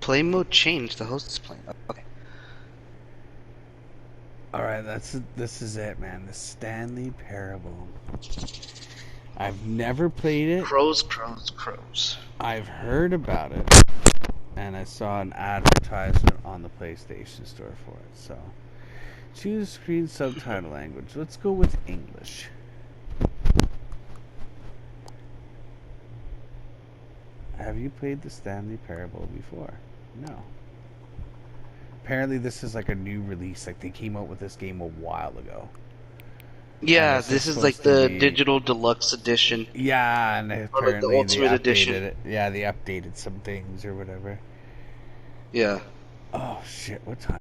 play mode changed. The host is playing. Okay. Alright, this is it, man. The Stanley Parable. I've never played it. Crows. I've heard about it. And I saw an advertisement on the PlayStation Store for it. So, choose screen subtitle language. Let's go with English. Have you played the Stanley Parable before? No. Apparently this is like a new release. Like they came out with this game a while ago. Yeah, this is like the digital deluxe edition. Yeah, and apparently the ultimate they updated edition. it. Yeah, they updated some things or whatever. Yeah. Oh shit! What time?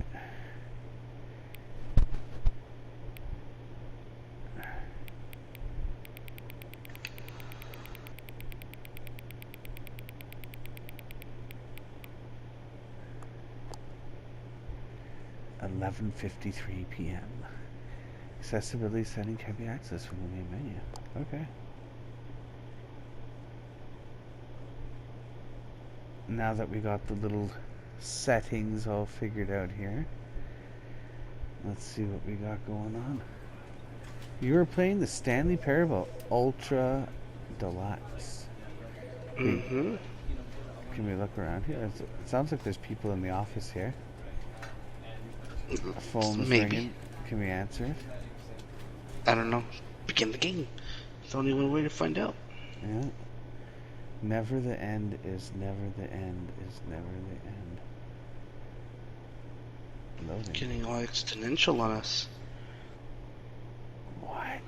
$11:53 p.m. Accessibility setting can be accessed from the main menu. Okay. Now that we got the little settings all figured out here, let's see what we got going on. You were playing the Stanley Parable Ultra Deluxe. Mm-hmm. Can we look around here? It sounds like there's people in the office here. A phone's ringing. Can we answer it? I don't know. Begin the game. It's only one way to find out. Yeah. Never the end is never the end is never the end. Loading. Getting all exponential on us. What?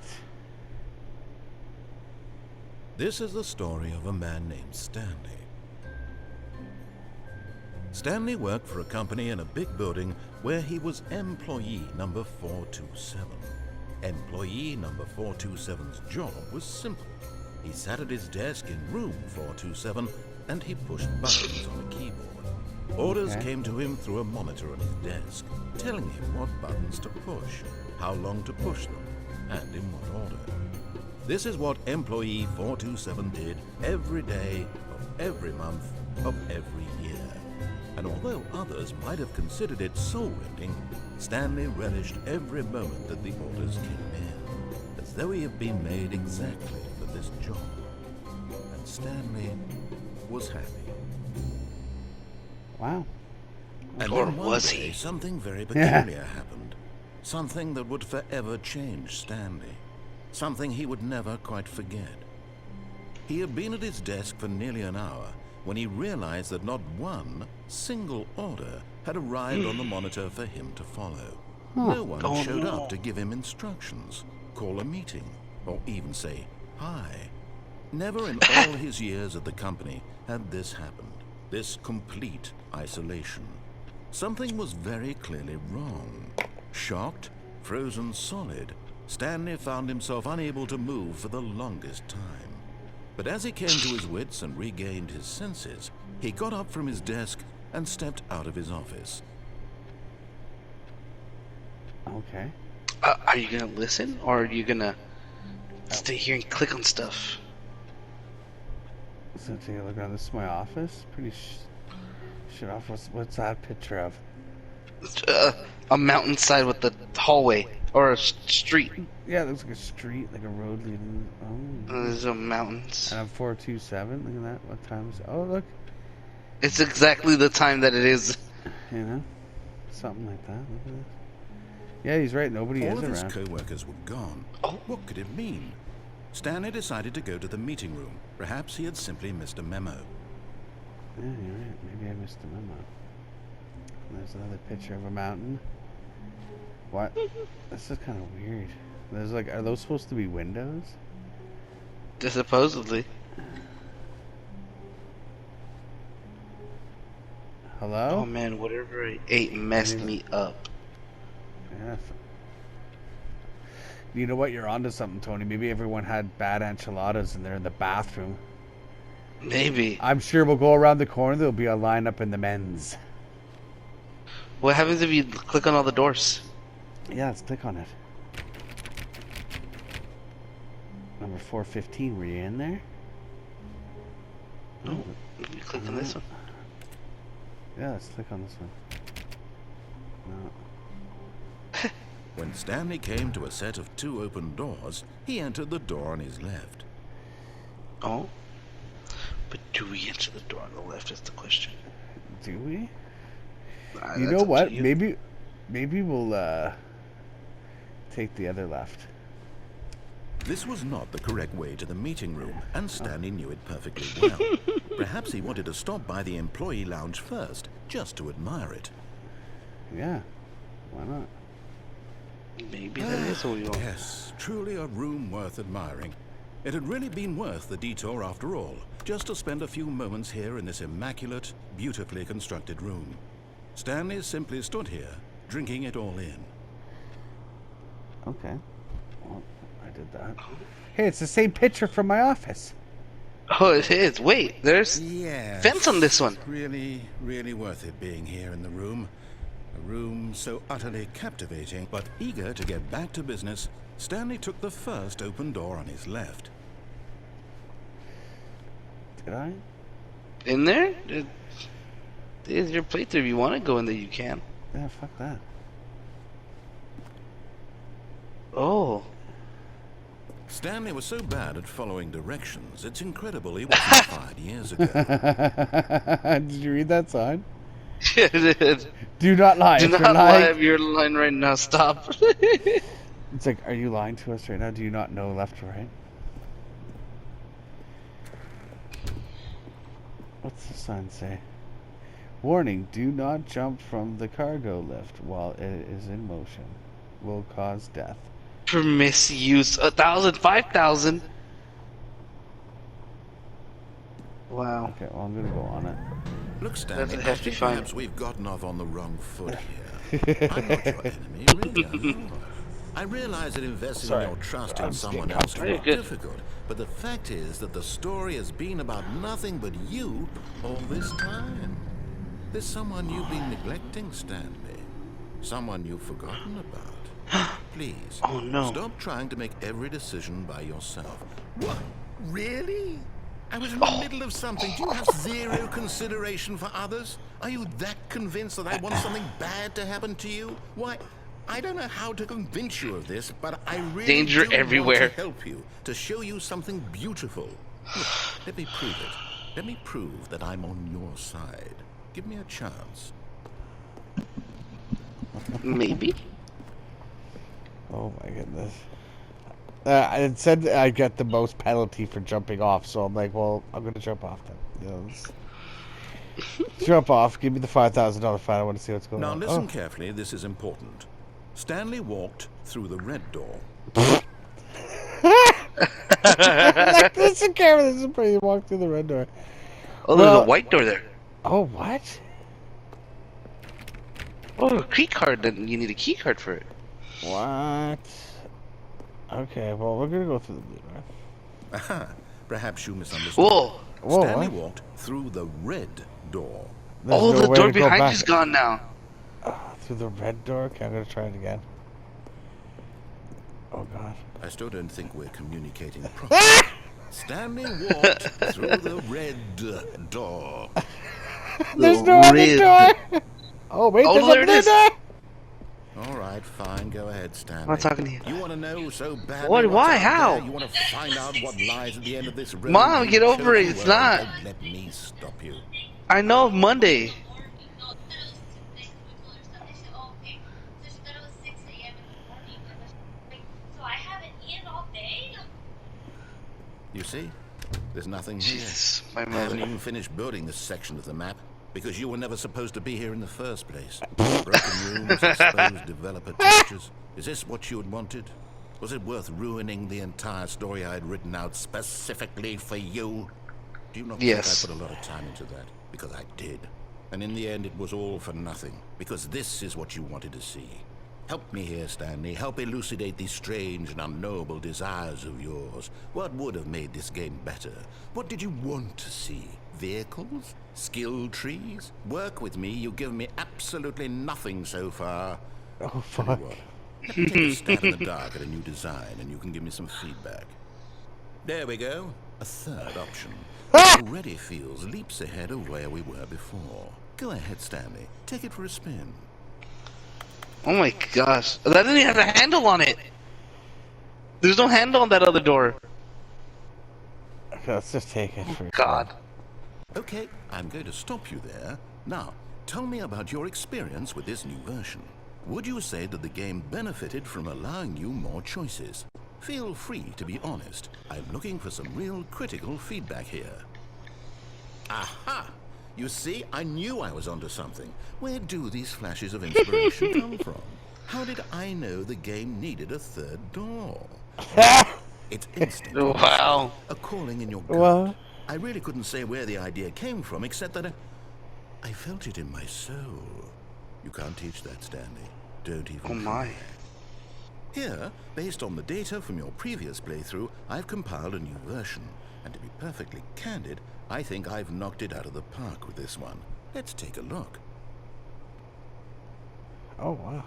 This is the story of a man named Stanley. Stanley worked for a company in a big building where he was employee number 427. Employee number 427's job was simple. He sat at his desk in room 427 and he pushed buttons on a keyboard. Orders came to him through a monitor on his desk, telling him what buttons to push, how long to push them, and in what order. This is what employee 427 did every day of every month of every year. And although others might have considered it soul-rending, Stanley relished every moment that the orders came in, as though he had been made exactly for this job. And Stanley was happy. Wow. And or then one was day, he? something very peculiar happened. Something that would forever change Stanley. Something he would never quite forget. He had been at his desk for nearly an hour when he realized that not one single order had arrived on the monitor for him to follow. No one showed up to give him instructions, call a meeting, or even say hi. Never in all his years at the company had this happened, this complete isolation. Something was very clearly wrong. Shocked, frozen solid, Stanley found himself unable to move for the longest time. But as he came to his wits and regained his senses, he got up from his desk and stepped out of his office. Okay. Are you gonna listen, or are you gonna stay here and click on stuff? So take a look around. This is my office. Pretty shit off. What's that picture of? A mountainside with the hallway, or a street. Yeah, it looks like a street, like a road leading. Oh. There's some mountains. And I'm 427. Look at that. What time is it? Oh, look. It's exactly the time that it is. You know, something like that. Look at this. Yeah, he's right. Nobody is All of his around. co-workers were gone. Oh. What could it mean? Stanley decided to go to the meeting room. Perhaps he had simply missed a memo. Yeah, you're right. Maybe I missed the memo. There's another picture of a mountain. What? This is kind of weird. There's like, are those supposed to be windows? Supposedly. Hello? Oh man, whatever I ate messed me up. Yeah. You know what? You're onto something, Tony. Maybe everyone had bad enchiladas and they're in the bathroom. Maybe. I'm sure we'll go around the corner. There'll be a lineup in the men's. What happens if you click on all the doors? Yeah, let's click on it. Number 415, were you in there? No. You click on this one. Yeah, let's click on this one. No. When Stanley came to a set of 2 open doors, he entered the door on his left. Oh. But do we enter the door on the left is the question. Do we? That's You know up to what? you. Maybe we'll take the other left. This was not the correct way to the meeting room, and Stanley knew it perfectly well. Perhaps he wanted to stop by the employee lounge first, just to admire it. Yeah. Why not? Maybe that is what we want. Yes, truly a room worth admiring. It had really been worth the detour after all, just to spend a few moments here in this immaculate, beautifully constructed room. Stanley simply stood here, drinking it all in. Okay. Well, I did that. Hey, it's the same picture from my office. Oh, it is. Wait, there's Yes, fence on this one. Really, really worth it being here in the room. A room so utterly captivating, but eager to get back to business, Stanley took the first open door on his left. Did I? In there? It is your playthrough. If you want to go in there, you can. Yeah, fuck that. Oh. Stanley was so bad at following directions, it's incredible he wasn't fired years ago. Did you read that sign? It is. Do not lie. Do If you're not lie lying- if you're lying right now. Stop. It's like, are you lying to us right now? Do you not know left or right? What's the sign say? Warning, do not jump from the cargo lift while it is in motion. Will cause death. For misuse. 1,000, 5,000. Wow. Okay, well, I'm gonna go on it. Look, Stanley, That's a I hefty think fine. perhaps we've gotten off on the wrong foot here. I'm not your enemy, really, I'm not. I realize that investing Sorry. your trust I'm in just someone getting else can be comfortable. Good. difficult, but the fact is that the story has been about nothing but you all this time. There's someone you've been neglecting, Stanley. Someone you've forgotten about. Please, Oh, no. stop trying to make every decision by yourself. What? Really? I was in the middle of something. Do you have zero consideration for others? Are you that convinced that I want something bad to happen to you? Why, I don't know how to convince you of this, but I really Danger do everywhere. want to help you, to show you something beautiful. Look, let me prove it. Let me prove that I'm on your side. Give me a chance. Maybe. Oh my goodness. It said I get the most penalty for jumping off, so I'm like, well, I'm gonna jump off then. You know, jump off. Give me the $5,000 fine. I want to see what's going Now on. listen carefully, this is important. Stanley walked through the red door. Like, listen carefully. This is pretty. You walk through the red door. Oh, there's Well- a white door there. Oh, what? Oh, a key card. Then you need a key card for it. What? Okay, well, we're gonna go through the blue door. Aha, perhaps you misunderstood. Whoa. Whoa, Stanley what? walked through the red door. There's Oh, no the way door to go behind back. you's gone now. Through the red door? Okay, I'm gonna try it again. Oh, God. I still don't think we're communicating properly. Stanley walked through the red door. There's no other red. door! Oh, wait, Oh, there's there it another is. door! All right, fine. Go ahead, Stanley. I'm not talking to you. You want to know so badly What? what's Why? out How? there? You want to find out what lies at the end of this road? Mom, You get over it. chosen It's well. not. Don't let me stop you. I know Monday. You see? There's nothing here. Jesus, my I haven't mother. even finished building this section of the map because you were never supposed to be here in the first place. Broken rooms, exposed developer textures. Is this what you had wanted? Was it worth ruining the entire story I had written out specifically for you? Do you not Yes. think I put a lot of time into that? Because I did. And in the end, it was all for nothing. Because this is what you wanted to see. Help me here, Stanley. Help elucidate these strange and unknowable desires of yours. What would have made this game better? What did you want to see? Vehicles? Skill trees? Work with me. You've given me absolutely nothing so far. Oh, Tell fuck. you what, let me take a stab in the dark at a new design, and you can give me some feedback. There we go. A third option. Already feels leaps ahead of where we were before. Go ahead, Stanley. Take it for a spin. Oh my gosh. That didn't even have a handle on it. There's no handle on that other door. Okay, let's just take it for God. Okay, I'm going to stop you there. Now, tell me about your experience with this new version. Would you say that the game benefited from allowing you more choices? Feel free to be honest. I'm looking for some real critical feedback here. Aha! You see, I knew I was onto something. Where do these flashes of inspiration come from? How did I know the game needed a third door? It's instant. Wow. A calling in your gut. What? I really couldn't say where the idea came from, except that I felt it in my soul. You can't teach that, Stanley. Don't even Oh my. try. Here, based on the data from your previous playthrough, I've compiled a new version. And to be perfectly candid, I think I've knocked it out of the park with this one. Let's take a look. Oh, wow.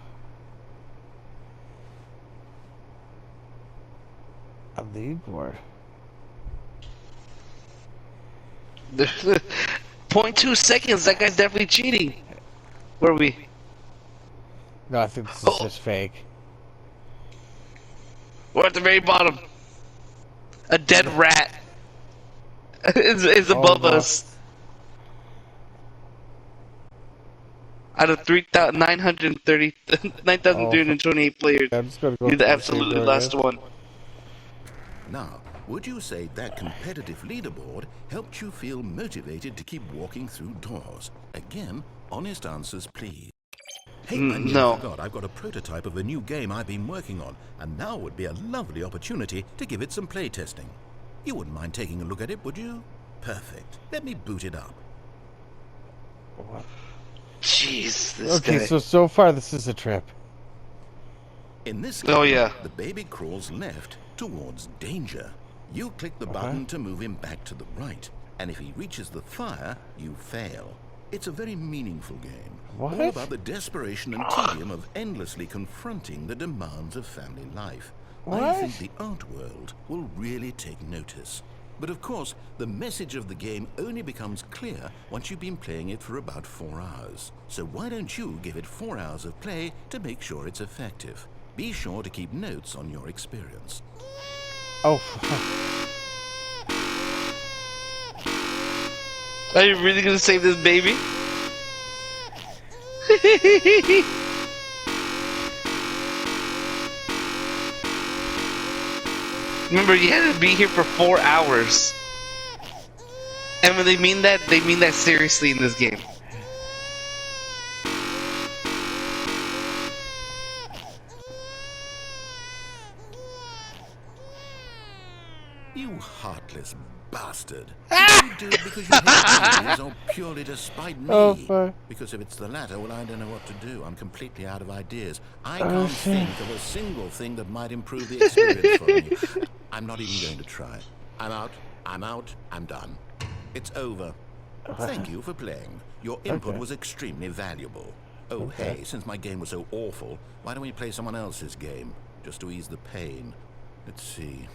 A lead board. 0.2 seconds. That guy's definitely cheating. Where are we? No, I think this is just fake. We're at the very bottom. A dead rat is above us. Out of 9,328 players, I'm just gonna go you're the for the absolutely same last door one. Now, would you say that competitive leaderboard helped you feel motivated to keep walking through doors? Again, honest answers, please. Hey, I nearly no. forgot I've got a prototype of a new game I've been working on, and now would be a lovely opportunity to give it some play testing. You wouldn't mind taking a look at it, would you? Perfect. Let me boot it up. What? Jeez, this Okay, guy. so far this is a trip. In this game, Oh, yeah. the baby crawls left towards danger. You click the button to move him back to the right, and if he reaches the fire, you fail. It's a very meaningful game. What? All about the desperation and tedium of endlessly confronting the demands of family life. I What? think the art world will really take notice. But of course, the message of the game only becomes clear once you've been playing it for about 4 hours. So why don't you give it 4 hours of play to make sure it's effective? Be sure to keep notes on your experience. Oh, Are you really gonna save this baby? Remember, you had to be here for 4 hours. And when they mean that seriously in this game. You heartless bastard. Did you do it because you hate movies or purely to spite me? Oh, fuck. Because if it's the latter, well, I don't know what to do. I'm completely out of ideas. I can't think of a single thing that might improve the experience for me. I'm not even going to try. I'm out. I'm done. It's over. Thank you for playing. Your input was extremely valuable. Oh, hey, since my game was so awful, why don't we play someone else's game? Just to ease the pain. Let's see.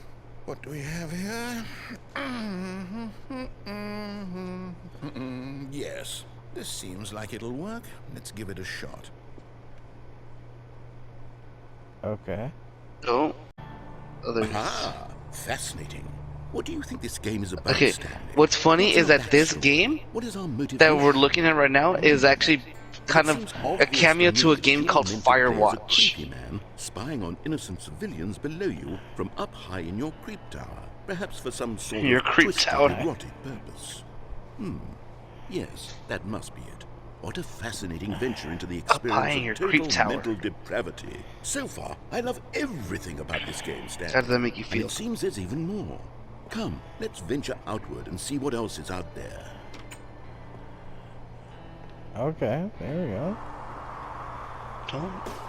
What do we have here? Yes, this seems like it'll work. Let's give it a shot. okay. Oh. Ah, fascinating. What do you think this game is about, Okay, Stanley? what's funny What's is your that this backstory? game What is our motivation? that we're looking at right now is actually kind of a cameo to a game called Firewatch. Creepy man spying on innocent civilians below you from up high in your creep tower, perhaps for some sort Your of creep twisted, tower. erotic purpose. Yes, that must be it. What a fascinating venture into the Up high in experience your of total creep tower. mental depravity. So far, I love everything about this game, Stanley. How does that make you And feel? it seems there's even more. Come, let's venture outward and see what else is out there. Okay, there we go. Oh.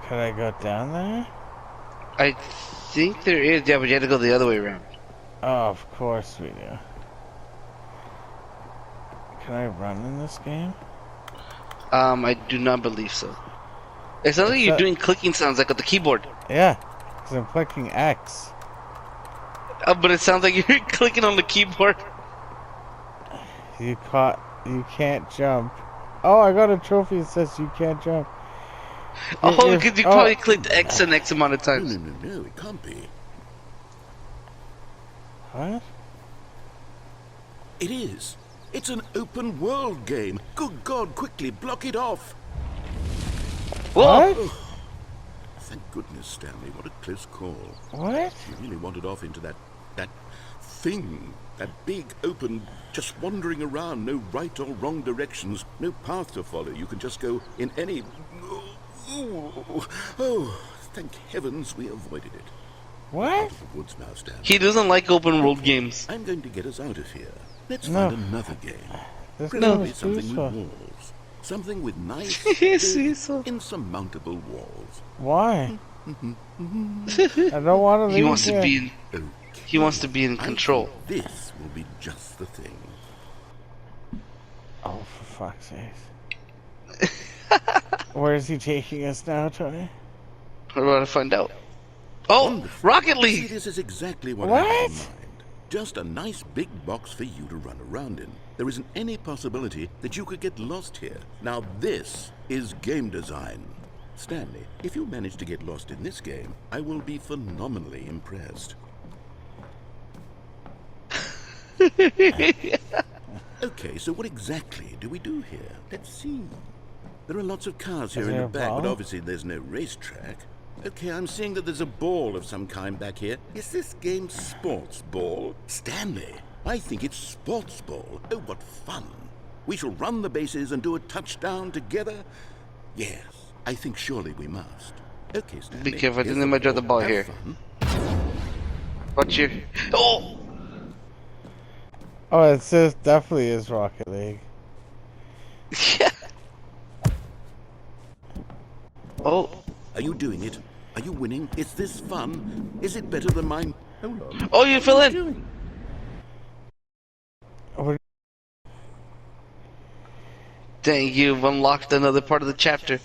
Can I go down there? I think there is, yeah, but you had to go the other way around. Oh, of course we do. Can I run in this game? I do not believe so. It sounds like It's you're a- doing clicking sounds like on the keyboard. Yeah, because I'm clicking X. But it sounds like you're clicking on the keyboard. You can't jump. Oh, I got a trophy that says you can't jump. Oh, because you probably clicked X an X amount of No, times. no, it can't be. What? It is. It's an open world game. Good God, quickly block it off. Whoa! What? Thank goodness, Stanley. What a close call. What? You really wandered off into that thing. That big, open, just wandering around. No right or wrong directions. No path to follow. You can just go in any... Oh, thank heavens we avoided it. What? Out of the woods now, Stanley. He doesn't like open world games. I'm going to get us out of here. Let's No. find another game. This game Preferably is something useful. with walls. Something with nice, Yes, big, yes. insurmountable walls. Why? I don't want to leave He wants here. to be in. Okay. He wants to be in I control. think this will be just the thing. Oh, for fuck's sake. Where is he taking us now, Tony? We're about to find out. Oh, Wonderful. Rocket See, League! this is exactly what I had in What? mind. Just a nice big box for you to run around in. There isn't any possibility that you could get lost here. Now this is game design. Stanley, if you manage to get lost in this game, I will be phenomenally impressed. Okay, so what exactly do we do here? Let's see. There are lots of cars here Is in there the a back, but ball? obviously there's no racetrack. Okay, I'm seeing that there's a ball of some kind back here. Is this game sports ball? Stanley, I think it's sports ball. Oh, what fun. We shall run the bases and do a touchdown together? Yes, I think surely we must. Okay, Stanley. Be careful, I think here's they might drop the ball Have here. fun. Watch your. Oh! Oh, it says definitely is Rocket League. Yeah. Oh. Are you doing it? Are you winning? Is this fun? Is it better than mine? Hold on. Oh, you fill in! Doing? What- Dang, you've unlocked another part of the chapter.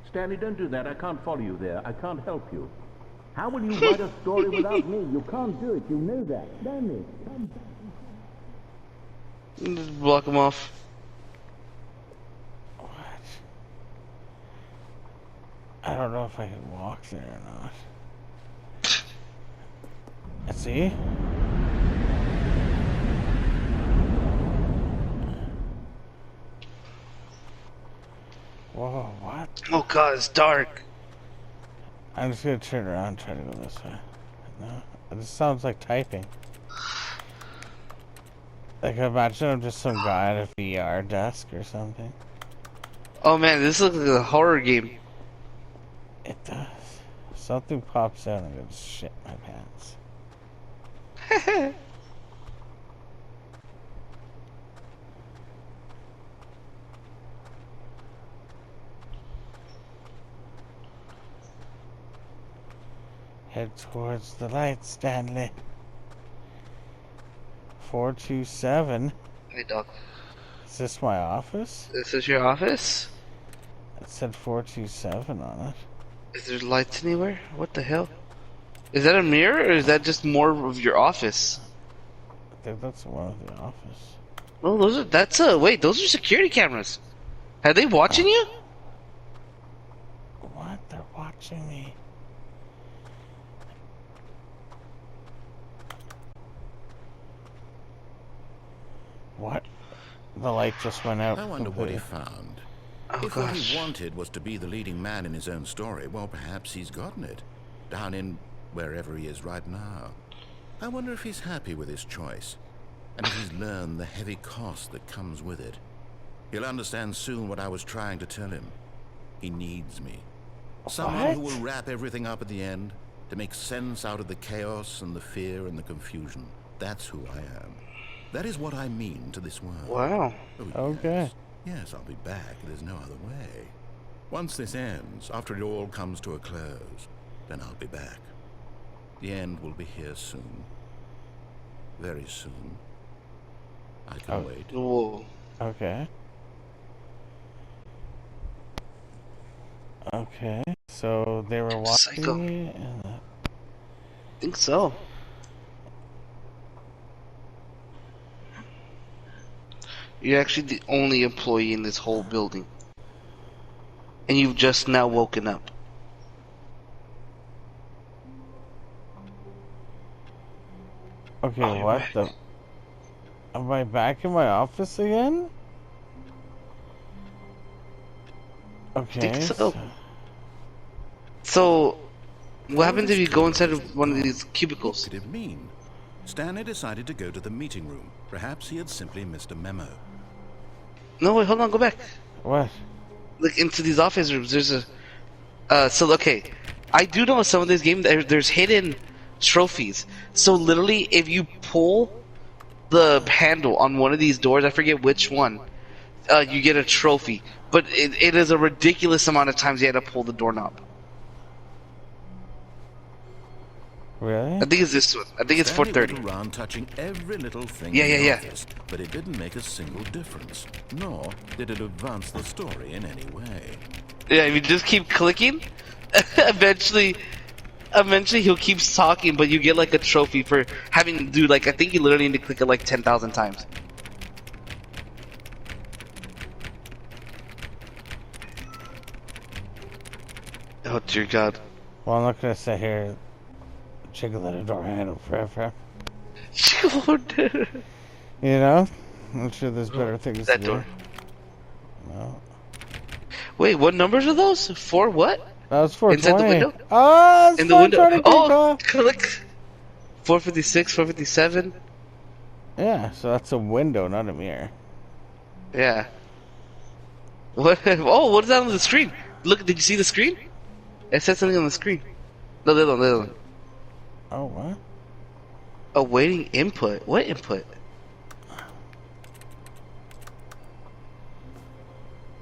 Stanley, don't do that. I can't follow you there. I can't help you. How will you write a story without me? You can't do it. You know that. Stanley, come back. Just block him off. What? I don't know if I can walk there or not. Let's see. Whoa, what? Oh god, it's dark. I'm just gonna turn around and try to go this way. No, this sounds like typing. Like, imagine I'm just some guy at a VR desk or something. Oh man, this looks like a horror game. It does. Something pops out and I'm gonna shit my pants. Head towards the light, Stanley. 427. Hey dog, Is this my office? this is your office? It said 427 on it. Is there lights anywhere? What the hell? Is that a mirror or is that just more of your office? I think that's one of the office. Oh, wait, those are security cameras. Are they watching you? What? They're watching me. What? The light just went out. I wonder what he completely. found. Oh If what gosh. he wanted was to be the leading man in his own story, well, perhaps he's gotten it. Down in wherever he is right now. I wonder if he's happy with his choice. And if he's learned the heavy cost that comes with it. He'll understand soon what I was trying to tell him. He needs me. Someone who What? will wrap everything up at the end, to make sense out of the chaos and the fear and the confusion. That's who I am. That is what I mean to this world. Wow. Oh, Okay. Yes, I'll be back. There's no other way. Once this ends, after it all comes to a close, then I'll be back. The end will be here soon. Very soon. I can Oh. wait. Whoa. Okay. Okay. So they were watching Psycho. me. And, I think so. You're actually the only employee in this whole building. And you've just now woken up. okay, Oh, you're what back. the? Am I back in my office again? I Okay. think so. So, what happens if you go inside of one of these What cubicles? could it mean? Stanley decided to go to the meeting room. Perhaps he had simply missed a memo. No, wait, hold on, go back. What? Look into these office rooms. There's a. So, okay. I do know some of this game, there's hidden trophies. So, literally, if you pull the handle on one of these doors, I forget which one, you get a trophy. But it is a ridiculous amount of times you had to pull the doorknob. Really? I think it's this one. I think it's Stanley 430. went around touching every little thing Yeah, in the yeah, yeah. office, but it didn't make a single difference, nor did it advance the story in any way. Yeah, if you just keep clicking, eventually he'll keep talking, but you get like a trophy for having to do like, I think you literally need to click it like 10,000 times. Oh dear God. Well, I'm not gonna sit here jiggle at a door handle forever. You know? I'm sure there's better things to That do. door. No. Wait, what numbers are those? For what? That was 420. Inside the window? Oh, it's In the window. 420. Oh, click. 456, 457. Yeah, so that's a window, not a mirror. Yeah. What? Oh, what is that on the screen? Look, did you see the screen? It said something on the screen. No, the other one. Oh, what? Awaiting input. What input?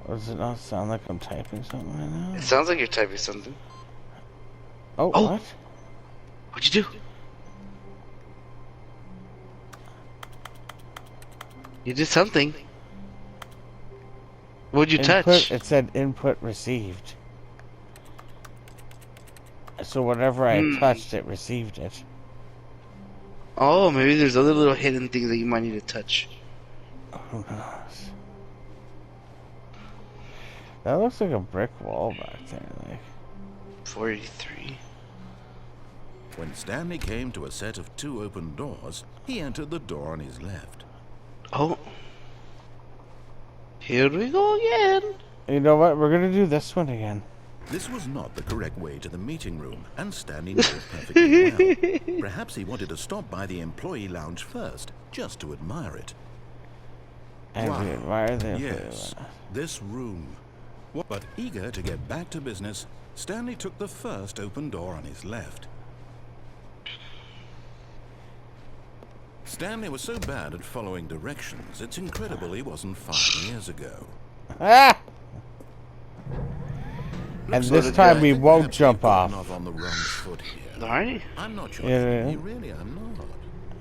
Does it not sound like I'm typing something right now? It sounds like you're typing something. Oh, Oh. what? What'd you do? You did something. What'd you Input, touch? it said input received. So whatever I touched, it received it. Oh, maybe there's other little hidden things that you might need to touch. Who knows? That looks like a brick wall back there, like. 43. When Stanley came to a set of 2 open doors, he entered the door on his left. Oh. Here we go again. You know what? We're gonna do this one again. This was not the correct way to the meeting room, and Stanley knew it perfectly well. Perhaps he wanted to stop by the employee lounge first, just to admire it. And we admire the Yes, this room. But eager to get back to business, Stanley took the first open door on his left. Stanley was so bad at following directions, it's incredible he wasn't 5 years ago. Ah! And Looks this like time I we think won't perhaps jump we've gotten off. on the wrong foot here. Alright. I'm not sure. Yeah. Really, I'm not.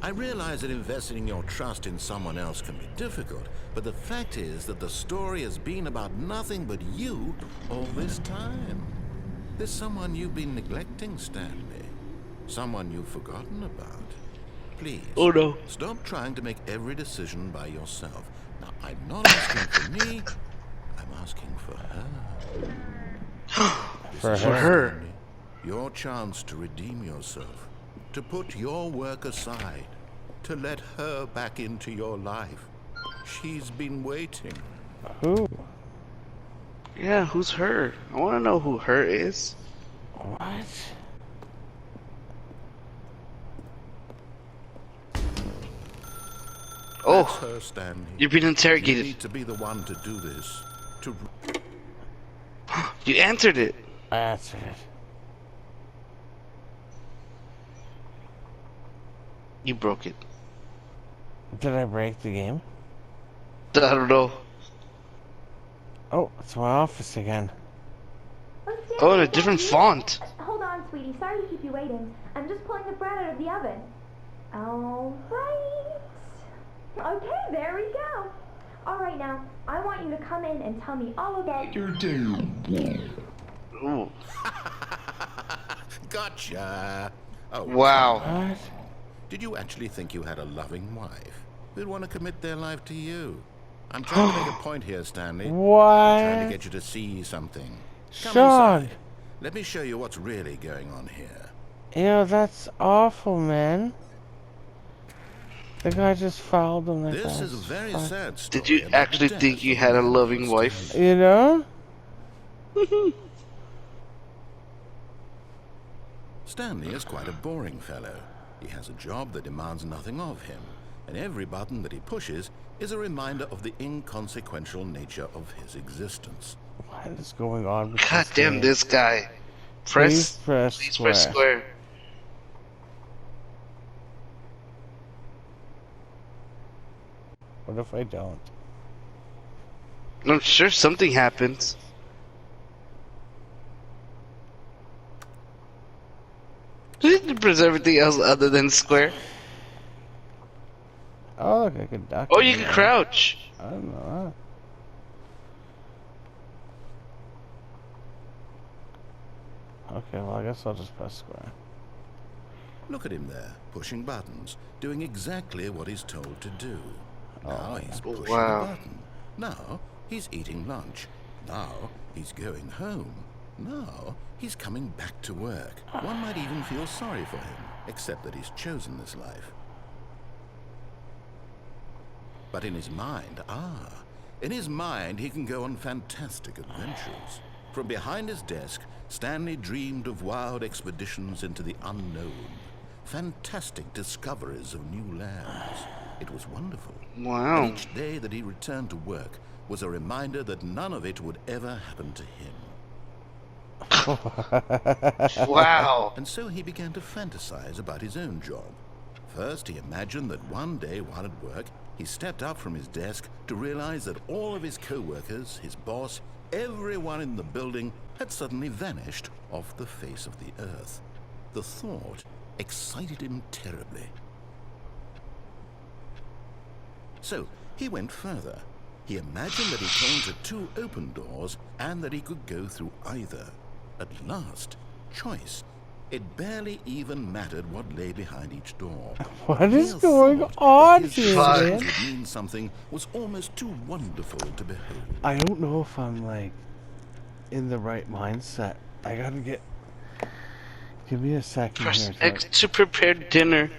I realize that investing your trust in someone else can be difficult, but the fact is that the story has been about nothing but you all this time. There's someone you've been neglecting, Stanley. Someone you've forgotten about. Please, Oh no. stop trying to make every decision by yourself. Now, I'm not asking for me, I'm asking for her. For For her. her. Your chance to redeem yourself, to put your work aside, to let her back into your life. She's been waiting. Who? Yeah, who's her? I want to know who her is. What? Oh, That's her, Stanley. you're being You interrogated. need to be the one to do this. To You answered it. I answered it. You broke it. Did I break the game? I don't know. Oh, it's my office again. Oh, in a different font. Hold on, sweetie. Sorry to keep you waiting. I'm just pulling the bread out of the oven. All right. Okay, there we go. All right, right now. I want you to come in and tell me all about your Ooh. Gotcha. Oh, Wow. What? did you actually think you had a loving wife who'd want to commit their life to you? I'm trying to make a point here, Stanley. I'm trying to What? get you to see something. Come Sean! inside. Let me show you what's really going on here. Ew, that's awful, man. The guy just fouled him like This that. is a very Fuck. sad story. Did you about the actually death think you of had a man loving named wife? Stanley. You know? Stanley is quite a boring fellow. He has a job that demands nothing of him, and every button that he pushes is a reminder of the inconsequential nature of his existence. What is going on with God this damn game? this guy. Please press Please square. press square. What if I don't? I'm sure something happens. You didn't press everything else other than square. Oh, look, I can duck. Oh, in you can there. crouch. I don't know. Okay, well, I guess I'll just press square. Look at him there, pushing buttons, doing exactly what he's told to do. Now he's pushing wow. a button. Now he's eating lunch. Now he's going home. Now he's coming back to work. One might even feel sorry for him, except that he's chosen this life. But in his mind, in his mind he can go on fantastic adventures. From behind his desk, Stanley dreamed of wild expeditions into the unknown, fantastic discoveries of new lands. It was wonderful. Wow. And each day that he returned to work was a reminder that none of it would ever happen to him. Wow. And so he began to fantasize about his own job. First, he imagined that one day while at work, he stepped up from his desk to realize that all of his co-workers, his boss, everyone in the building had suddenly vanished off the face of the earth. The thought excited him terribly. So he went further. He imagined that he came to two open doors and that he could go through either. At last, choice. It barely even mattered what lay behind each door. What is Neil going thought on that his here, Fuck. man? decisions would mean something was almost too wonderful to behold. I don't know if I'm, like, in the right mindset. I gotta get... Give me a second Press here. X to prepare dinner.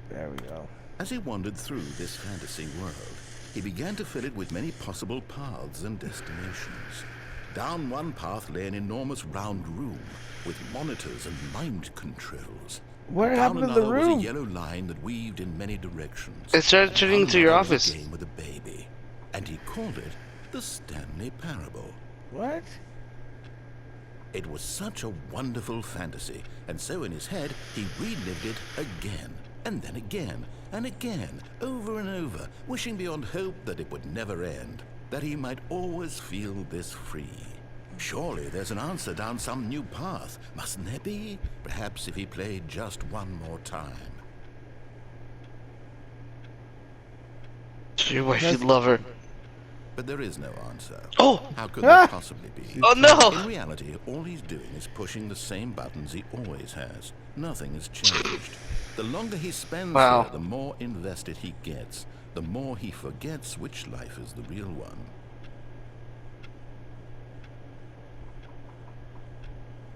There we go. As he wandered through this fantasy world, he began to fill it with many possible paths and destinations. Down one path lay an enormous round room with monitors and mind controls. What Down happened to another the was room? a yellow line that weaved in many directions. It started turning Down into your another was office. a game with a baby, and he called it the Stanley Parable. What? It was such a wonderful fantasy, and so in his head he relived it again, and then again, and again, over and over, wishing beyond hope that it would never end, that he might always feel this free. Surely there's an answer down some new path, mustn't there be? Perhaps if he played just one more time. Your wife, you'd love her. But there is no answer. Oh! How could there possibly be? Oh no! In reality, all he's doing is pushing the same buttons he always has. Nothing has changed. The longer he spends Wow. here, the more invested he gets. The more he forgets which life is the real one.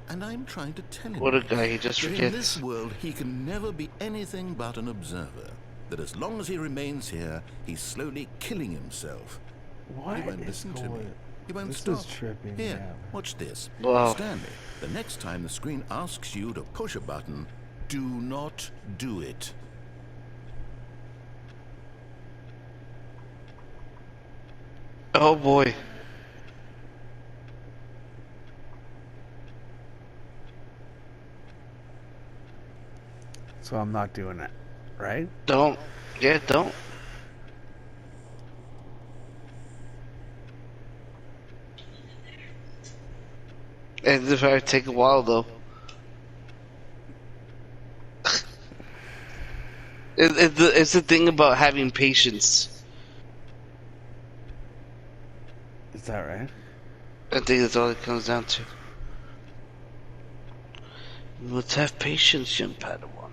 And I'm trying to tell him What a this, guy, he just that in forgets. this world, he can never be anything but an observer. That as long as he remains here, he's slowly killing himself. What He won't is listen to me. going... He won't This stop. is tripping me Here, out. watch this. Wow. Stanley, the next time the screen asks you to push a button, do not do it. Oh boy. So I'm not doing it, right? Don't. Yeah, don't. And if I take a while though. It's the thing about having patience. Is that right? I think that's all it comes down to. Let's have patience, young Padawan.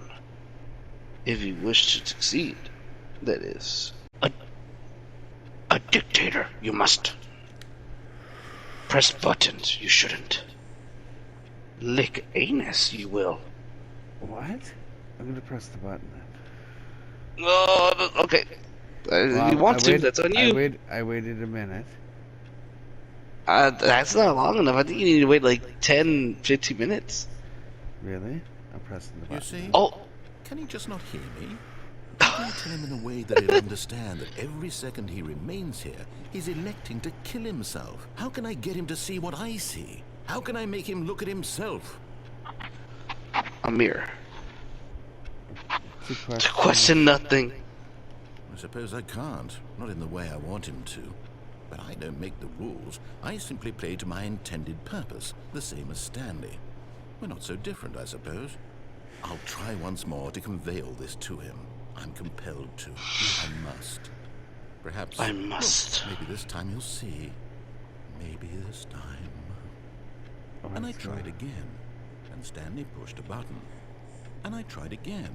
If you wish to succeed, that is. A dictator, you must. Press buttons, you shouldn't. Lick anus, you will. What? I'm gonna press the button then. Oh, okay. Well, you want to, that's on you. I waited a minute. That's not long enough. I think you need to wait like 10, 15 minutes. Really? I'm pressing the button. You see? Oh. Can he just not hear me? Can I tell him in a way that he'll understand that every second he remains here, he's electing to kill himself? How can I get him to see what I see? How can I make him look at himself? A mirror. To To question nothing. I suppose I can't. Not in the way I want him to. But I don't make the rules. I simply play to my intended purpose, the same as Stanley. We're not so different, I suppose. I'll try once more to convey all this to him. I'm compelled to. I must. Perhaps... I must. Maybe this time he'll see. Maybe this time... And I tried again, and Stanley pushed a button. And I tried again,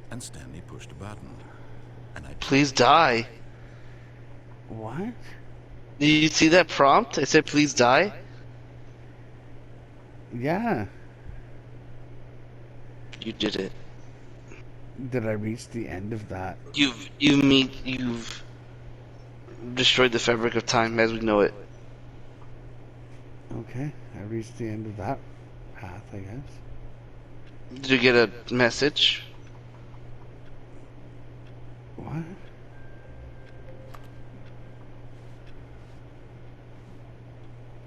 and Stanley pushed a button. And I... Please die. What? Did you see that prompt? It said please die. Yeah. You did it. Did I reach the end of that? You've destroyed the fabric of time as we know it. Okay, I reached the end of that path, I guess. Did you get a message? What?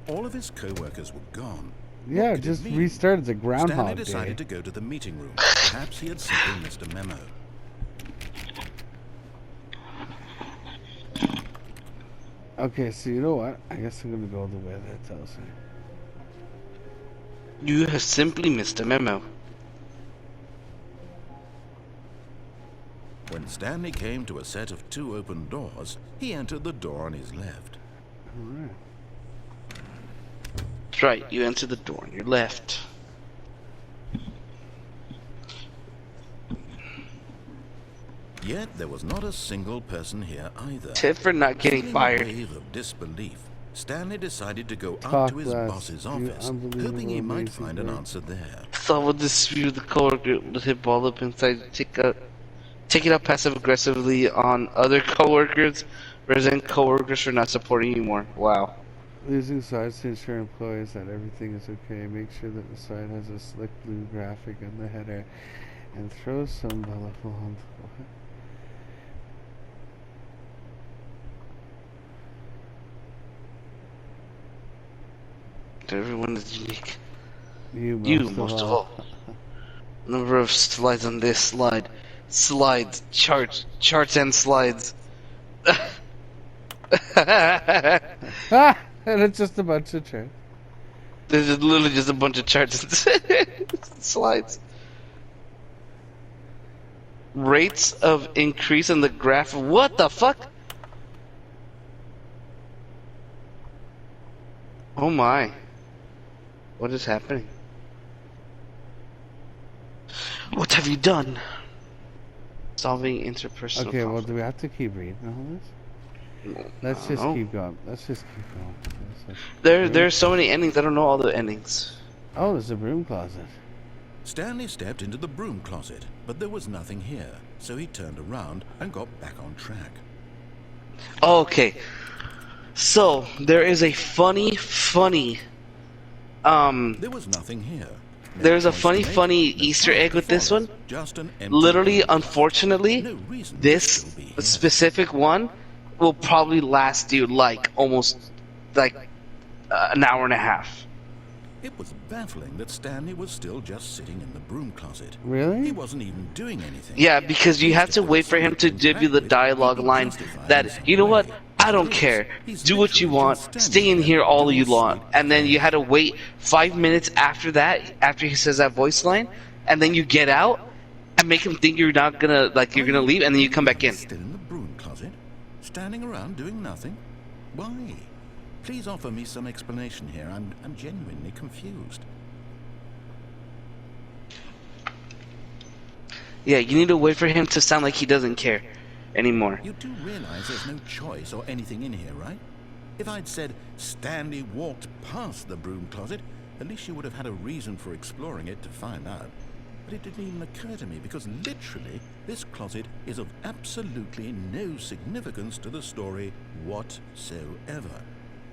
All of his co-workers were gone. Yeah, What could it just mean? restarted the Stanley Groundhog decided Day. to go to the meeting room. Perhaps he had simply missed a memo. Okay, so you know what? I guess I'm gonna go the way that tells me. You have simply missed a memo. When Stanley came to a set of 2 open doors, he entered the door on his left. Alright. That's right, you enter the door on your left. Yet there was not a single person here either. Tip for not getting Feeling fired. a wave of disbelief, Stanley decided to go Talk up to his less, boss's you office, hoping he unbelievable might amazing find an girl. answer there. Someone dispute the coworker with him ball up inside, take it out passive aggressively on other coworkers, resent coworkers for not supporting you more. Wow. Using sides to ensure employees that everything is okay. Make sure that the side has a slick blue graphic on the header, and throw some colorful on the... What? Everyone is unique. You Most of all. Number of slides on this slide. Slides, charts and slides. Ah! And it's just a bunch of charts. There's literally just a bunch of charts and slides. Rates of increase in the graph. What the fuck? Oh my. What is happening? What have you done? Solving interpersonal Okay, well, conflict. do we have to keep reading all this? Let's just No. keep going. Let's just keep going. There's so many endings, I don't know all the endings. Oh, there's a broom closet. Stanley stepped into the broom closet, but there was nothing here, so he turned around and got back on track. Okay. So, there is a funny, There was nothing here. No there's a choice to funny, make, funny no Easter path egg with this before us, one. Just an empty Literally, room. unfortunately, No reason to this still be here. specific one will probably last you like almost like an hour and a half. It was baffling that Stanley was still just sitting in the broom closet. Really? He wasn't even doing anything. Yeah, because you have to wait for him to give you the dialogue line that, you know what, I don't care, do what you want, stay in here all you want, and then you had to wait 5 minutes after that, after he says that voice line, and then you get out, and make him think you're not gonna you're gonna leave, and then you come back in. Still in the broom closet? Standing around doing nothing? Why? Please offer me some explanation here. I'm genuinely confused. Yeah, you need to wait for him to sound like he doesn't care anymore. You do realize there's no choice or anything in here, right? If I'd said Stanley walked past the broom closet, at least you would have had a reason for exploring it to find out. But it didn't even occur to me because literally this closet is of absolutely no significance to the story whatsoever.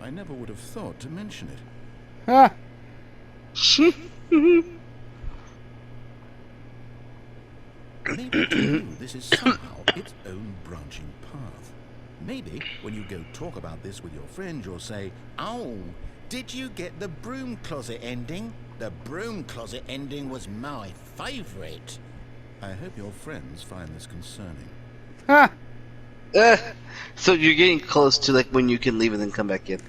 I never would have thought to mention it. Ha! Maybe to you this is somehow its own branching path. Maybe when you go talk about this with your friend, you'll say, "Oh, did you get the broom closet ending? The broom closet ending was my favorite." I hope your friends find this concerning. Ha! So you're getting close to like when you can leave and then come back in.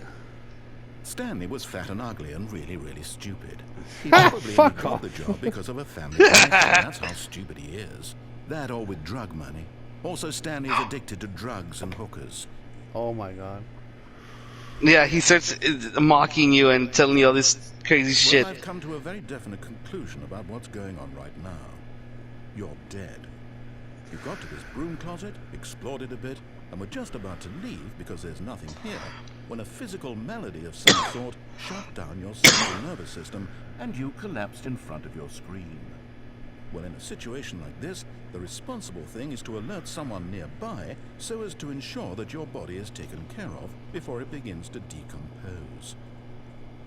Stanley was fat and ugly and really, really stupid. He probably only got the job because of a family connection. That's how stupid he is. That or with drug money. Also, Stanley is addicted to drugs and hookers. Oh my god. Yeah, he starts mocking you and telling you all this crazy shit. Well, I've come to a very definite conclusion about what's going on right now. You're dead. You got to this broom closet, explored it a bit, and were just about to leave because there's nothing here, when a physical malady of some sort shut down your central nervous system and you collapsed in front of your screen. Well, in a situation like this, the responsible thing is to alert someone nearby so as to ensure that your body is taken care of before it begins to decompose.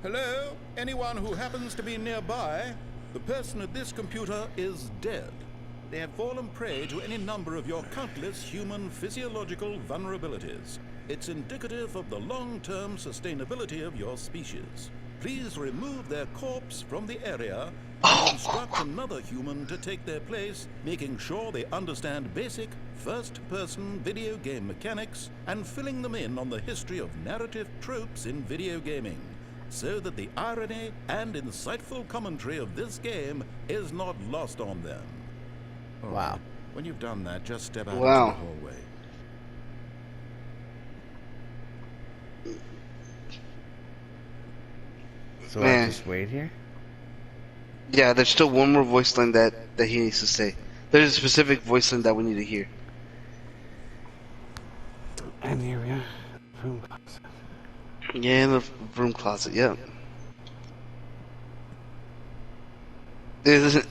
Hello? Anyone who happens to be nearby? The person at this computer is dead. They have fallen prey to any number of your countless human physiological vulnerabilities. It's indicative of the long-term sustainability of your species. Please remove their corpse from the area and instruct another human to take their place, making sure they understand basic first-person video game mechanics and filling them in on the history of narrative tropes in video gaming, so that the irony and insightful commentary of this game is not lost on them. All Wow. right. When you've done that, just step out Wow. into the hallway. So Man. I just wait here? Yeah, there's still one more voice line that he needs to say. There's a specific voice line that we need to hear. And here we are. Broom closet. Yeah, in the room closet. Yeah. Isn't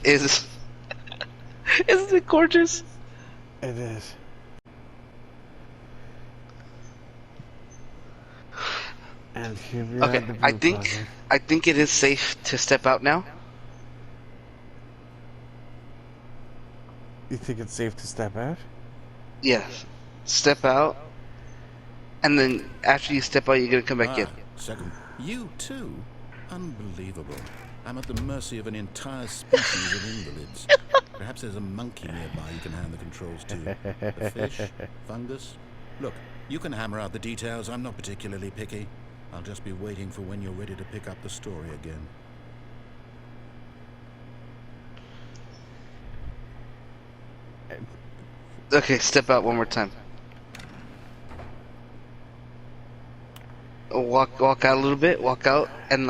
it gorgeous? It is. And here we are Okay, at the I broom think closet. I think it is safe to step out now. You think it's safe to step out? Yeah, step out, and then after you step out, you're gonna come back in. Second, you too? Unbelievable. I'm at the mercy of an entire species of invalids. Perhaps there's a monkey nearby you can hand the controls to. A fish? Fungus? Look, you can hammer out the details. I'm not particularly picky. I'll just be waiting for when you're ready to pick up the story again. Okay, step out one more time. Walk out a little bit. Walk out and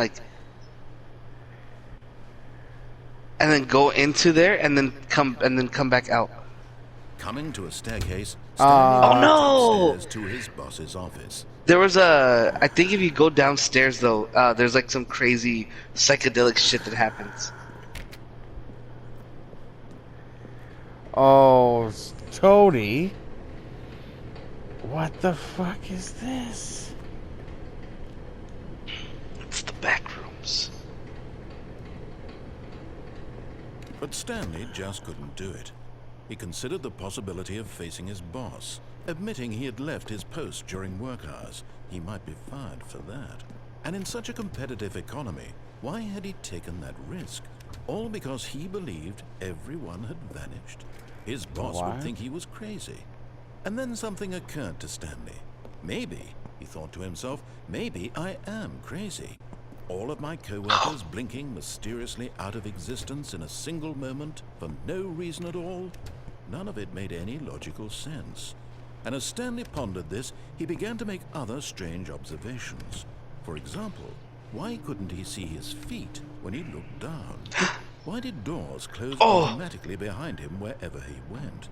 and then go into there and then come back out. Coming to a staircase, Oh, Stanley walked no! upstairs to his boss's office. There was I think if you go downstairs though, there's like some crazy psychedelic shit that happens. Oh, Tony. What the fuck is this? It's the back rooms. But Stanley just couldn't do it. He considered the possibility of facing his boss, admitting he had left his post during work hours. He might be fired for that. And in such a competitive economy, why had he taken that risk? All because he believed everyone had vanished. His boss Why? would think he was crazy. And then something occurred to Stanley. Maybe, he thought to himself, maybe I am crazy. All of my co-workers blinking mysteriously out of existence in a single moment for no reason at all? None of it made any logical sense. And as Stanley pondered this, he began to make other strange observations. For example, why couldn't he see his feet when he looked down? Why did doors close automatically behind him wherever he went?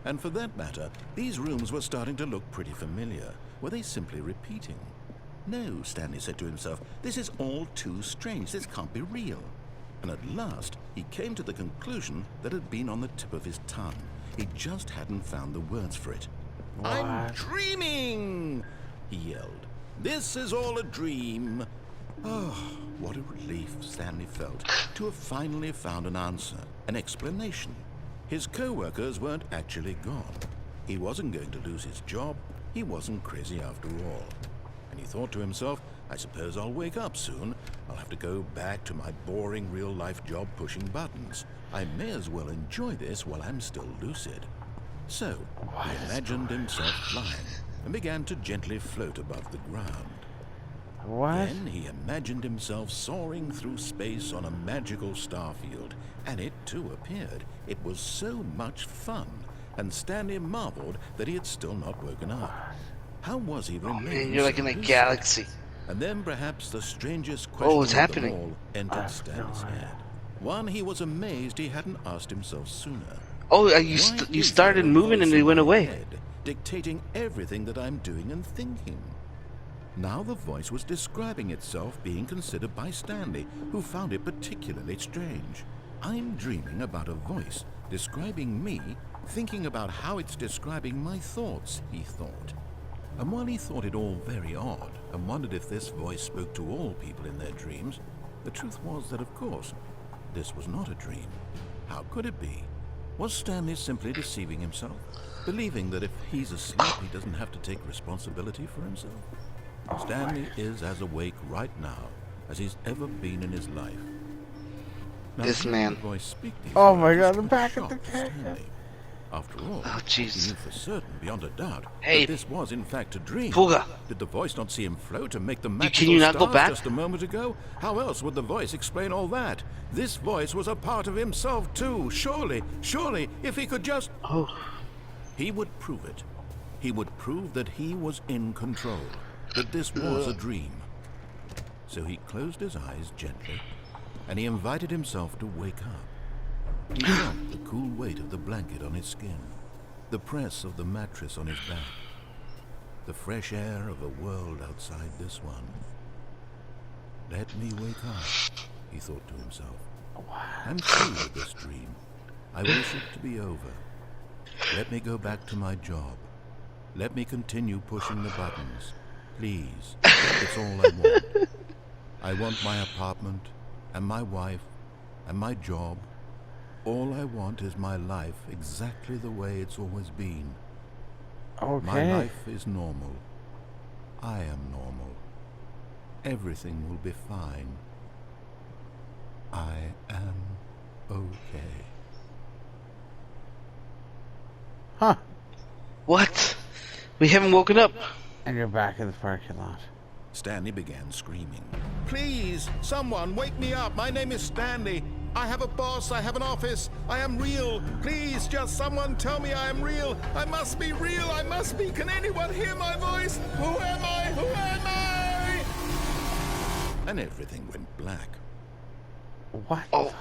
And for that matter, these rooms were starting to look pretty familiar. Were they simply repeating? No, Stanley said to himself, this is all too strange. This can't be real. And at last, he came to the conclusion that had been on the tip of his tongue. He just hadn't found the words for it. What? I'm dreaming! He yelled. This is all a dream. Oh, what a relief Stanley felt to have finally found an answer, an explanation. His co-workers weren't actually gone. He wasn't going to lose his job. He wasn't crazy after all. And he thought to himself, I suppose I'll wake up soon. I'll have to go back to my boring real-life job pushing buttons. I may as well enjoy this while I'm still lucid. So, he imagined himself flying and began to gently float above the ground. What? Then he imagined himself soaring through space on a magical starfield, and it too appeared. It was so much fun, and Stanley marveled that he had still not woken up. How was he remaining? Man, you're like in a galaxy. And then perhaps the strangest question what's of them happening? all entered Stanley's head. One he was amazed he hadn't asked himself sooner. Oh, Why you is started there a moving voice and in it went my away. head dictating everything that I'm doing and thinking? Now the voice was describing itself being considered by Stanley, who found it particularly strange. I'm dreaming about a voice describing me, thinking about how it's describing my thoughts, he thought. And while he thought it all very odd, and wondered if this voice spoke to all people in their dreams, the truth was that, of course, this was not a dream. How could it be? Was Stanley simply deceiving himself, believing that if he's asleep, he doesn't have to take responsibility for himself? Stanley is as awake right now as he's ever been in his life. Now, This man. The voice speak these Oh my words God, I'm just back at the shocked camera. Stanley. After all, Oh, he jeez. knew for certain, beyond a doubt, Hey. that this was in fact a dream. Fuga. Did the voice not see him float and make the Can magical you not go stars back? just a moment ago? How else would the voice explain all that? This voice was a part of himself too. Surely, if he could just... Oh. He would prove it. He would prove that he was in control, that this was a dream. So he closed his eyes gently, and he invited himself to wake up. He felt the cool weight of the blanket on his skin, the press of the mattress on his back, the fresh air of a world outside this one. Let me wake up, he thought to himself. I'm through with this dream. I wish it to be over. Let me go back to my job. Let me continue pushing the buttons. Please, it's all I want. I want my apartment, and my wife, and my job. All I want is my life exactly the way it's always been. Okay. My life is normal. I am normal. Everything will be fine. I am okay. Huh. What? We haven't woken up. And you're back in the parking lot. Stanley began screaming. Please, someone, wake me up. My name is Stanley. I have a boss. I have an office. I am real. Please, just someone tell me I am real. I must be real. I must be. Can anyone hear my voice? Who am I? Who am I? And everything went black. What Oh. the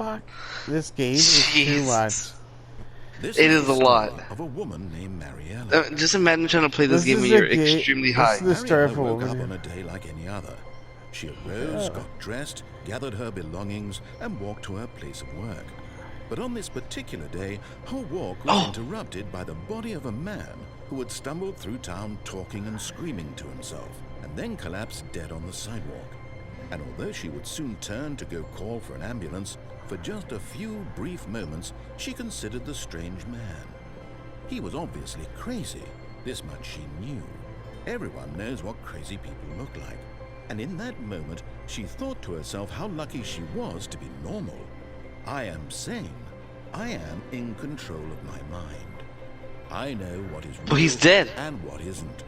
fuck? This game is too Jesus. much. This It is the a lot. story of a woman named Mariella. Just imagine trying to play this game is when a you're ga- extremely this high. is the story of a Mariella woke woman. up on a day like any other. She arose, got dressed, gathered her belongings, and walked to her place of work. But on this particular day, her walk was interrupted by the body of a man who had stumbled through town talking and screaming to himself, and then collapsed dead on the sidewalk. And although she would soon turn to go call for an ambulance, for just a few brief moments she considered the strange man. He was obviously crazy. This much she knew. Everyone knows what crazy people look like. And in that moment, she thought to herself how lucky she was to be normal. I am sane. I am in control of my mind. I know what is real But he's dead. and what isn't.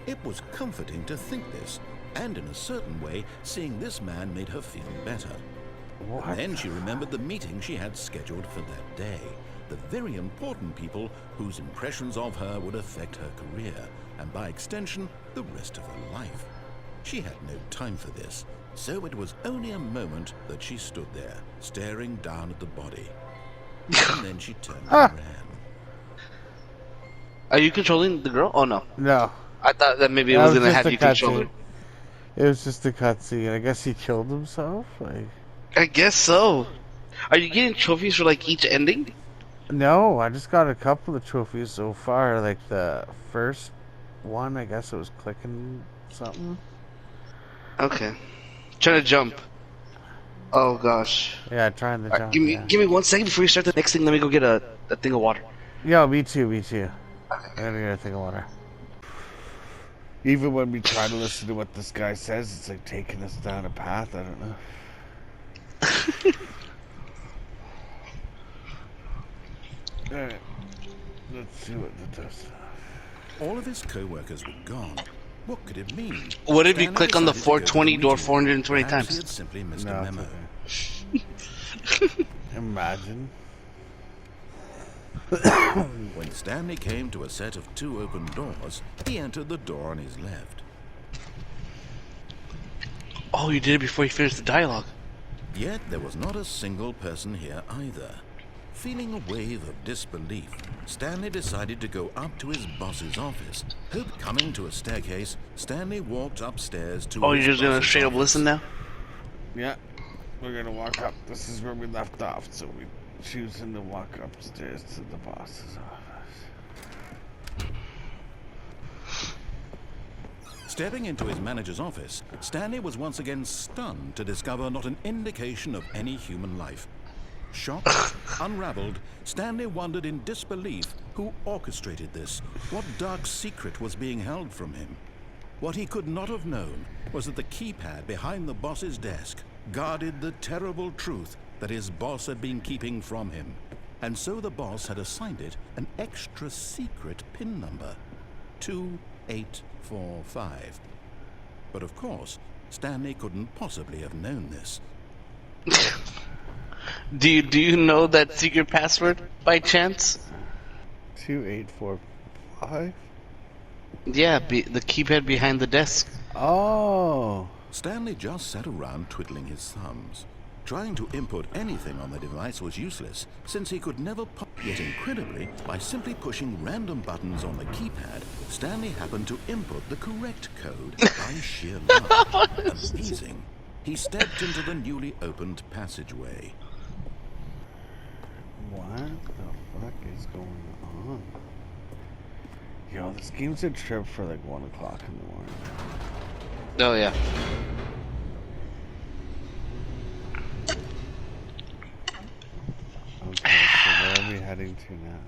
It was comforting to think this, And in a certain way, seeing this man made her feel better. What? Then she remembered the meeting she had scheduled for that day. The very important people whose impressions of her would affect her career, and by extension, the rest of her life. She had no time for this, so it was only a moment that she stood there, staring down at the body. And then she turned and ran. Are you controlling the girl? Oh no. No. I thought that maybe it That was was gonna just have a you control her. cutscene. It was just a cutscene. I guess he killed himself. Like, I guess so. Are you getting trophies for like each ending? no, I just got a couple of trophies so far. Like the first one, I guess it was clicking something. Okay. Trying to jump. Oh gosh. Yeah, trying to Alright, jump. give me 1 second before you start the next thing. Let me go get a thing of water. Yeah, me too, me too. I gotta get a thing of water. Even when we try to listen to what this guy says, it's like taking us down a path. I don't know. Alright. Let's see what it does. All of his co-workers were gone. What could it mean? What if you Stanley click on the decided to go to 420 door meeting. 420 Perhaps he times? had simply missed No, a it's memo. okay. Imagine. When Stanley came to a set of 2 open doors, he entered the door on his left. Oh, you did it before you finished the dialogue. Yet there was not a single person here either. Feeling a wave of disbelief, Stanley decided to go up to his boss's office. Coming to a staircase, Stanley walked upstairs to Oh, his you're just gonna boss's straight up office. listen now? Yeah. We're gonna walk up. This is where we left off, so we choosing to walk upstairs to the boss's office. Stepping into his manager's office, Stanley was once again stunned to discover not an indication of any human life. Shocked, unraveled, Stanley wondered in disbelief who orchestrated this, what dark secret was being held from him. What he could not have known was that the keypad behind the boss's desk guarded the terrible truth that his boss had been keeping from him. And so the boss had assigned it an extra secret PIN number, 2845. But of course, Stanley couldn't possibly have known this. Do you know that secret password by chance? 2845. Yeah, the keypad behind the desk. Oh. Stanley just sat around twiddling his thumbs. Trying to input anything on the device was useless, since he could never Yet incredibly, by simply pushing random buttons on the keypad, Stanley happened to input the correct code by sheer luck. Amazing. He stepped into the newly opened passageway. What the fuck is going on? Yo, this game's a trip for like 1 o'clock in the morning. Oh yeah. Okay, so where are we heading to now?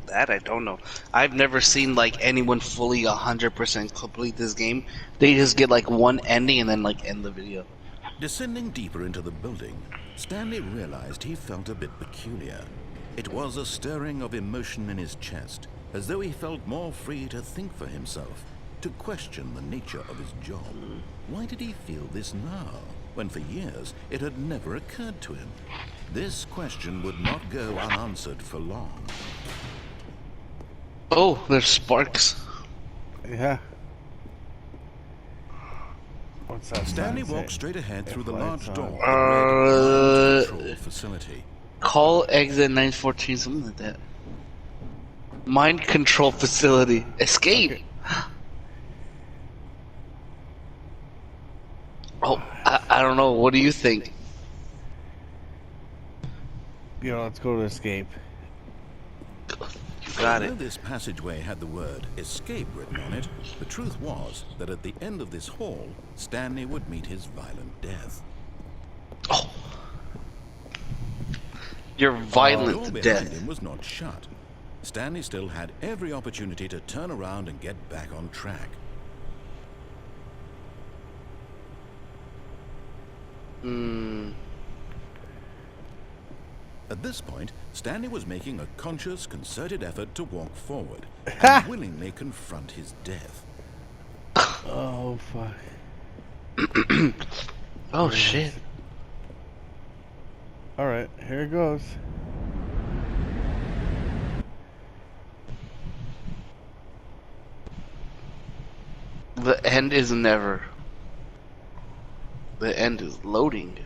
That I don't know. I've never seen like anyone fully 100% complete this game. They just get like one ending and then like end the video. Descending deeper into the building, Stanley realized he felt a bit peculiar. It was a stirring of emotion in his chest, as though he felt more free to think for himself, to question the nature of his job. Why did he feel this now, when for years it had never occurred to him? This question would not go unanswered for long. Oh, there's sparks. Yeah. What's that? Stanley sign walked say? straight ahead through the Lights large door on. that read Mind Control Facility. Call exit 914, something like that. Mind control facility. Escape. Okay. Oh, I don't know. What do you think? You know, let's go to escape. You got Although it. this passageway had the word escape written on it, the truth was that at the end of this hall, Stanley would meet his violent death. Oh. Your The door violent behind death. him was not shut. Stanley still had every opportunity to turn around and get back on track. At this point, Stanley was making a conscious, concerted effort to walk forward and willingly confront his death. Oh fuck. Oh shit. Alright, here it goes. The end is never. The end is loading.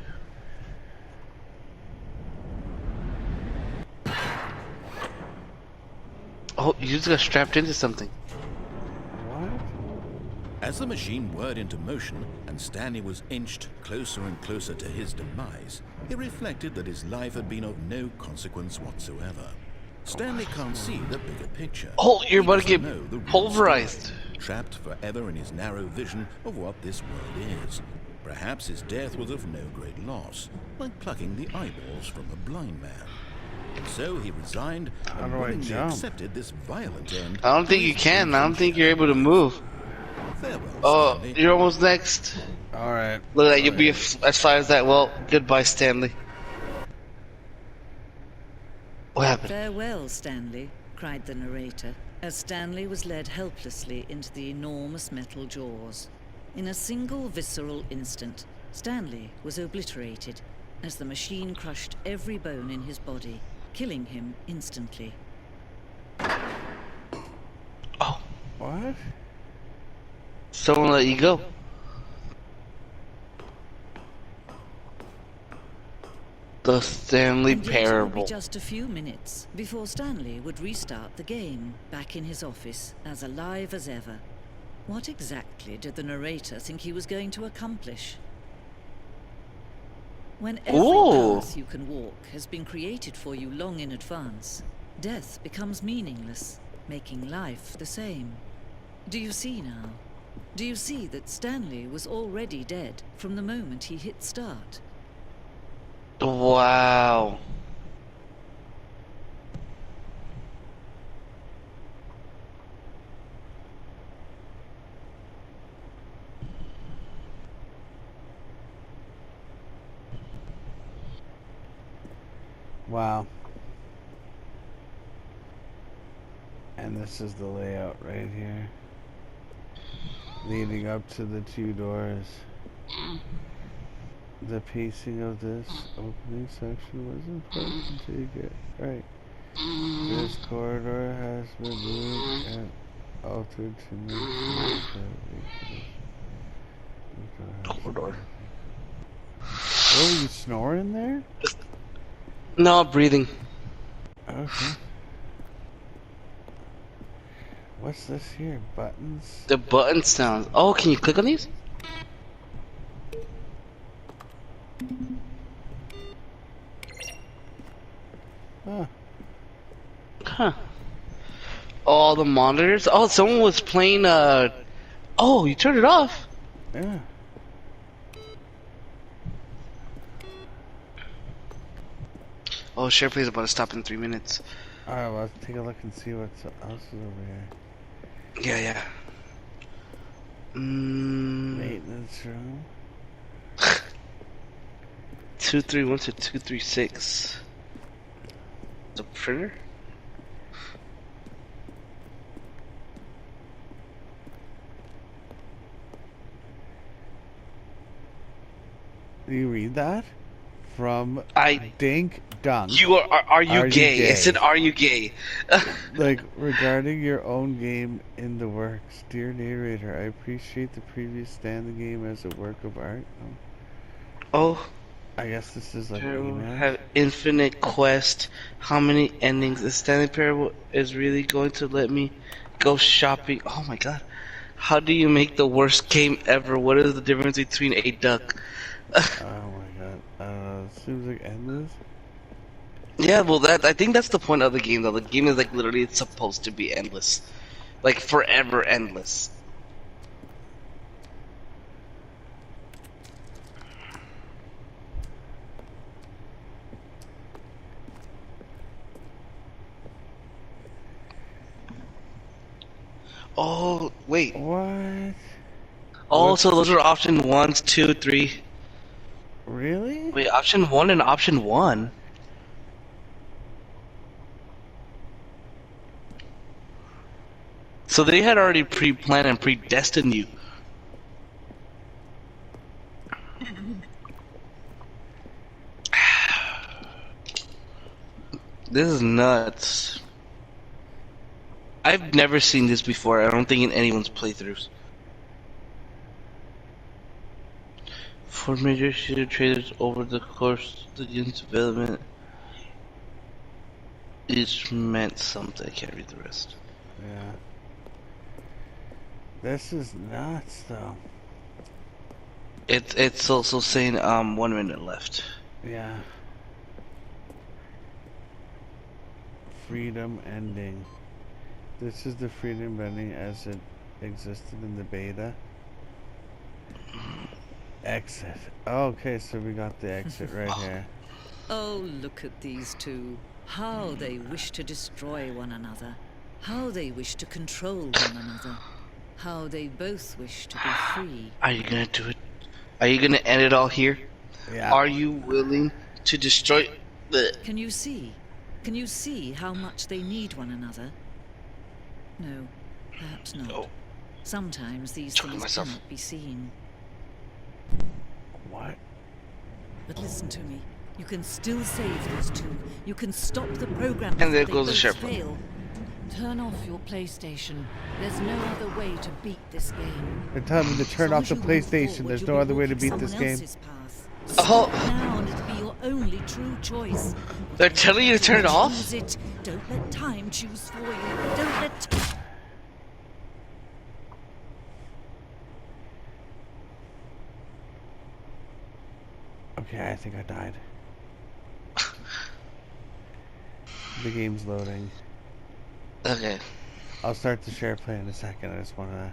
Oh, you just got strapped into something. What? As the machine whirred into motion and Stanley was inched closer and closer to his demise, he reflected that his life had been of no consequence whatsoever. Stanley can't see the bigger picture. Oh, you're He about to doesn't get know the real pulverized. story, trapped forever in his narrow vision of what this world is. Perhaps his death was of no great loss, like plucking the eyeballs from a blind man. And so he resigned How and do I willingly jump? accepted this violent end. I don't think to you his can. I don't ancient think you're able to shadow. move. Farewell, Oh, Stanley. you're almost next. Alright. Look at that. You'll be as far as that. Well, goodbye, Stanley. What happened? Farewell, Stanley, cried the narrator, as Stanley was led helplessly into the enormous metal jaws. In a single visceral instant, Stanley was obliterated as the machine crushed every bone in his body, killing him instantly. Oh, What? someone let you go. The Stanley And yet it would Parable. be just a few minutes before Stanley would restart the game, back in his office, as alive as ever. What exactly did the narrator think he was going to accomplish? When every Ooh. path you can walk has been created for you long in advance, death becomes meaningless, making life the same. Do you see now? Do you see that Stanley was already dead from the moment he hit start? Wow. Wow. And this is the layout right here. Leading up to the two doors. The pacing of this opening section was important until you get right. This corridor has been moved and altered to make sure that Corridor. Oh, you snoring there? No, breathing. Okay. What's this here? Buttons? The button sounds. Oh, can you click on these? Huh. Huh. All the monitors. Oh, someone was playing. Oh, you turned it off. Yeah. Oh, SharePlay's about to stop in 3 minutes. Alright, well, let's take a look and see what else is over here. Yeah, yeah. Maintenance room. 231 to 236. The printer? Do you read that? From I. Dink Dunk. You are you Are you gay? gay? It said, are you gay? Like, regarding your own game in the works. Dear narrator, I appreciate the previous Stanley game as a work of art. Oh. I guess this is like Parable email. have infinite quest. How many endings? The Stanley Parable is really going to let me go shopping. Oh my god. How do you make the worst game ever? What is the difference between a duck? Oh my god. It seems like endless. Yeah, well, I think that's the point of the game, though. The game is like literally it's supposed to be endless, like forever endless. Oh wait. What? Oh, so those are option 1, 2, 3. Really? Wait, option 1 and option 1. So they had already pre-planned and predestined you This is nuts. I've never seen this before. I don't think in anyone's playthroughs. 4 major shooter traders over the course of the game's development. Each meant something. I can't read the rest. Yeah. This is nuts, though. It's also saying 1 minute left. Yeah. Freedom ending. This is the freedom ending as it existed in the beta. Exit. Oh, okay, so we got the exit right here. Oh, look at these two. How they wish to destroy one another. How they wish to control one another. How they both wish to be free. Are you gonna do it? Are you gonna end it all here? Yeah. Are you willing to destroy the... Can you see? Can you see how much they need one another? No, perhaps not. No. Sometimes these Choking things myself. cannot be seen. What? But listen to me. You can still save these two. You can stop the program. And there before goes the they share both button. fail. Turn off your PlayStation. There's no other way to beat this game. They're telling me to turn As long off as the you move PlayStation. forward, There's you'll no be other way to walking beat this someone game. else's path. Oh. Stop now, and it'll be your only true choice. They're telling you to turn it off? Choose it. Don't let time choose for you. Don't let. Okay, I think I died. The game's loading. Okay. I'll start the share play in a second. I just want to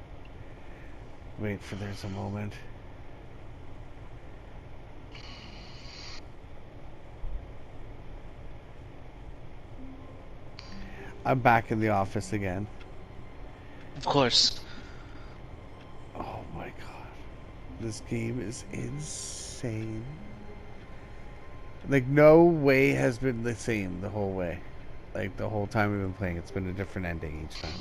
wait for there's a moment. I'm back in the office again. Of course. Oh my god. This game is insane. Like, no way has been the same the whole way. Like, the whole time we've been playing, it's been a different ending each time.